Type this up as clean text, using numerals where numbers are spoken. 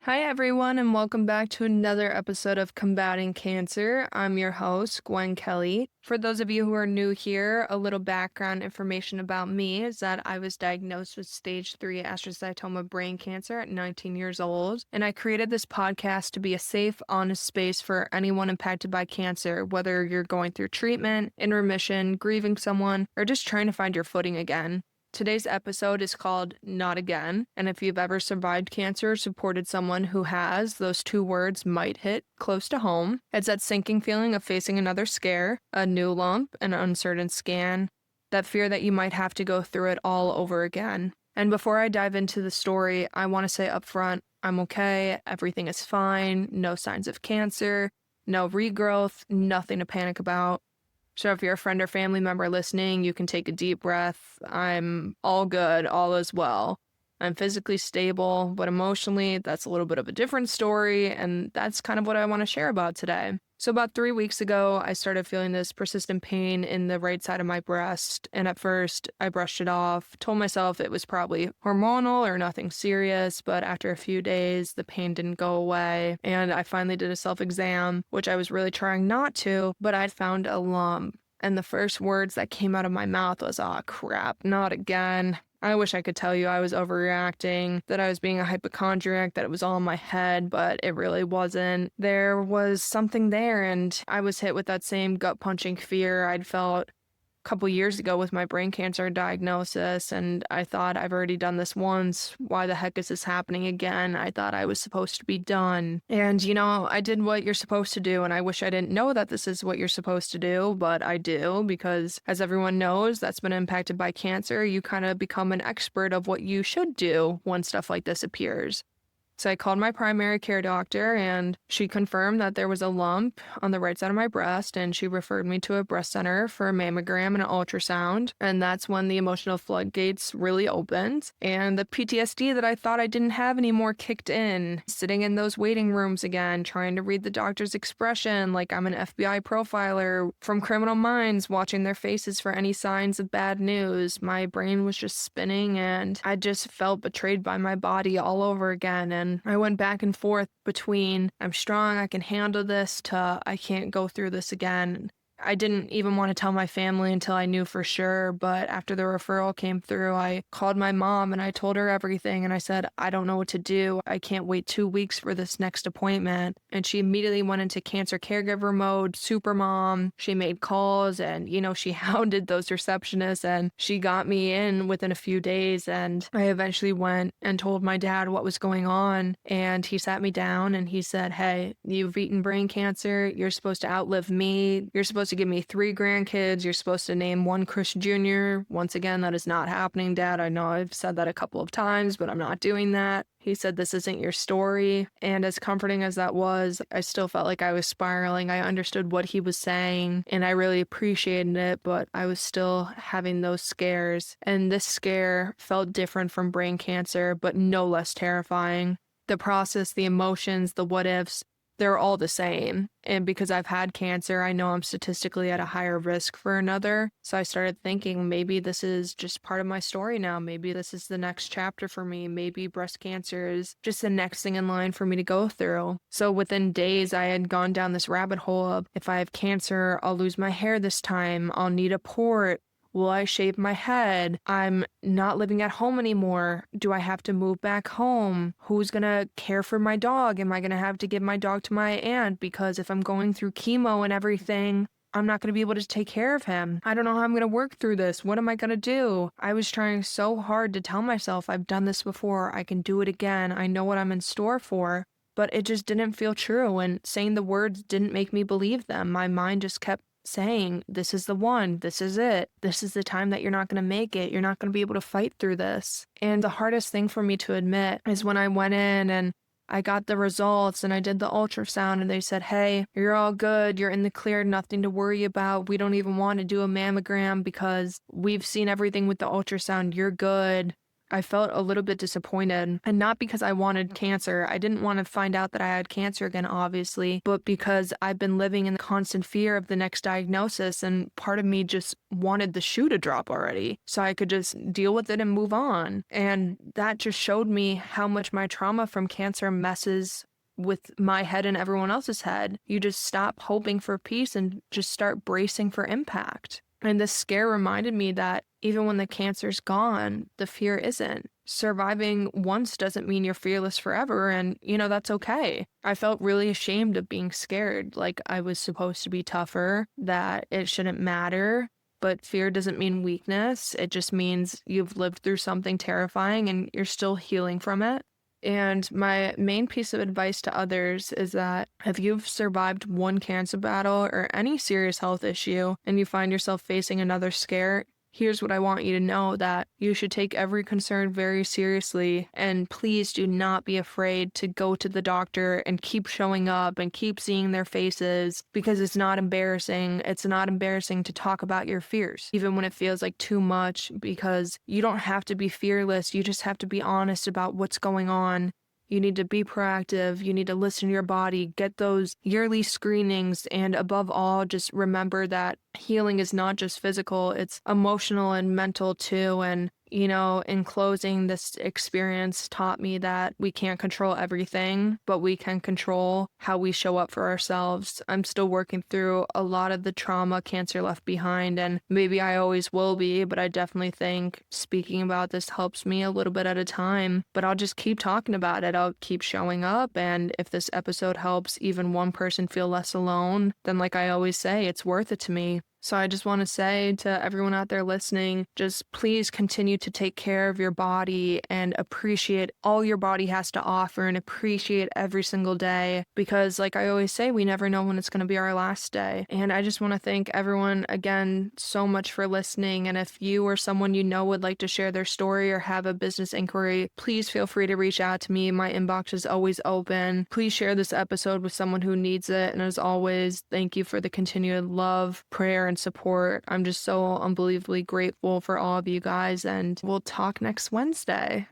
Hi, everyone, and welcome back to another episode of Combating Cancer. I'm your host, Gwen Kelly. For those of you who are new here, a little background information about me is that I was diagnosed with stage 3 astrocytoma brain cancer at 19 years old, and I created this podcast to be a safe, honest space for anyone impacted by cancer, whether you're going through treatment, in remission, grieving someone, or just trying to find your footing again. Today's episode is called Not Again, and if you've ever survived cancer or supported someone who has, those two words might hit close to home. It's that sinking feeling of facing another scare, a new lump, an uncertain scan, that fear that you might have to go through it all over again. And before I dive into the story, I want to say up front, I'm okay, everything is fine, no signs of cancer, no regrowth, nothing to panic about. So if you're a friend or family member listening, you can take a deep breath. I'm all good, all is well. I'm physically stable, but emotionally, that's a little bit of a different story, and that's kind of what I want to share about today. So about 3 weeks ago, I started feeling this persistent pain in the right side of my breast, and at first, I brushed it off, told myself it was probably hormonal or nothing serious, but after a few days, the pain didn't go away, and I finally did a self-exam, which I was really trying not to, but I'd found a lump. And the first words that came out of my mouth was, "Aw, crap, not again." I wish I could tell you I was overreacting, that I was being a hypochondriac, that it was all in my head, but it really wasn't. There was something there, and I was hit with that same gut-punching fear I'd felt couple years ago with my brain cancer diagnosis, and I thought, I've already done this once. Why the heck is this happening again? I thought I was supposed to be done. And I did what you're supposed to do, and I wish I didn't know that this is what you're supposed to do, but I do, because as everyone knows that's been impacted by cancer, you kind of become an expert of what you should do when stuff like this appears. So I called my primary care doctor, and she confirmed that there was a lump on the right side of my breast, and she referred me to a breast center for a mammogram and an ultrasound. And that's when the emotional floodgates really opened. And the PTSD that I thought I didn't have anymore kicked in, sitting in those waiting rooms again, trying to read the doctor's expression like I'm an FBI profiler from Criminal Minds, watching their faces for any signs of bad news. My brain was just spinning, and I just felt betrayed by my body all over again. And I went back and forth between I'm strong, I can handle this, to I can't go through this again. I didn't even want to tell my family until I knew for sure, but after the referral came through, I called my mom and I told her everything, and I said, I don't know what to do. I can't wait 2 weeks for this next appointment. And she immediately went into cancer caregiver mode, super mom. She made calls and, she hounded those receptionists, and she got me in within a few days. And I eventually went and told my dad what was going on, and he sat me down and he said, hey, you've eaten brain cancer. You're supposed to outlive me. You're supposed to give me 3 grandkids. You're supposed to name one Chris Jr. Once again, that is not happening, Dad. I know I've said that a couple of times, but I'm not doing that. He said, this isn't your story. And as comforting as that was, I still felt like I was spiraling. I understood what he was saying, and I really appreciated it, but I was still having those scares. And this scare felt different from brain cancer, but no less terrifying. The process, the emotions, the what ifs, they're all the same. And because I've had cancer, I know I'm statistically at a higher risk for another. So I started thinking, maybe this is just part of my story now. Maybe this is the next chapter for me. Maybe breast cancer is just the next thing in line for me to go through. So within days, I had gone down this rabbit hole of, if I have cancer, I'll lose my hair this time. I'll need a port. Will I shave my head? I'm not living at home anymore. Do I have to move back home? Who's going to care for my dog? Am I going to have to give my dog to my aunt? Because if I'm going through chemo and everything, I'm not going to be able to take care of him. I don't know how I'm going to work through this. What am I going to do? I was trying so hard to tell myself I've done this before. I can do it again. I know what I'm in store for. But it just didn't feel true. And saying the words didn't make me believe them. My mind just kept saying, this is the one, this is it, this is the time that you're not going to make it, you're not going to be able to fight through this. And the hardest thing for me to admit is when I went in and I got the results and I did the ultrasound, and they said, hey, you're all good, you're in the clear, nothing to worry about, we don't even want to do a mammogram because we've seen everything with the ultrasound, you're good. I felt a little bit disappointed. And not because I wanted cancer. I didn't want to find out that I had cancer again, obviously, but because I've been living in constant fear of the next diagnosis. And part of me just wanted the shoe to drop already so I could just deal with it and move on. And that just showed me how much my trauma from cancer messes with my head and everyone else's head. You just stop hoping for peace and just start bracing for impact. And this scare reminded me that even when the cancer's gone, the fear isn't. Surviving once doesn't mean you're fearless forever, and that's okay. I felt really ashamed of being scared, like I was supposed to be tougher, that it shouldn't matter. But fear doesn't mean weakness. It just means you've lived through something terrifying and you're still healing from it. And my main piece of advice to others is that if you've survived one cancer battle or any serious health issue and you find yourself facing another scare, here's what I want you to know: that you should take every concern very seriously, and please do not be afraid to go to the doctor and keep showing up and keep seeing their faces, because it's not embarrassing. It's not embarrassing to talk about your fears, even when it feels like too much, because you don't have to be fearless. You just have to be honest about what's going on. You need to be proactive. You need to listen to your body, get those yearly screenings, and above all, just remember that healing is not just physical, it's emotional and mental too. And in closing, this experience taught me that we can't control everything, but we can control how we show up for ourselves. I'm still working through a lot of the trauma cancer left behind, and maybe I always will be, but I definitely think speaking about this helps me a little bit at a time. But I'll just keep talking about it. I'll keep showing up, and if this episode helps even one person feel less alone, then like I always say, it's worth it to me. So I just want to say to everyone out there listening, just please continue to take care of your body and appreciate all your body has to offer, and appreciate every single day, because like I always say, we never know when it's going to be our last day. And I just want to thank everyone again so much for listening. And if you or someone would like to share their story or have a business inquiry, please feel free to reach out to me. My inbox is always open. Please share this episode with someone who needs it. And as always, thank you for the continued love, prayer, and support. I'm just so unbelievably grateful for all of you guys, and we'll talk next Wednesday.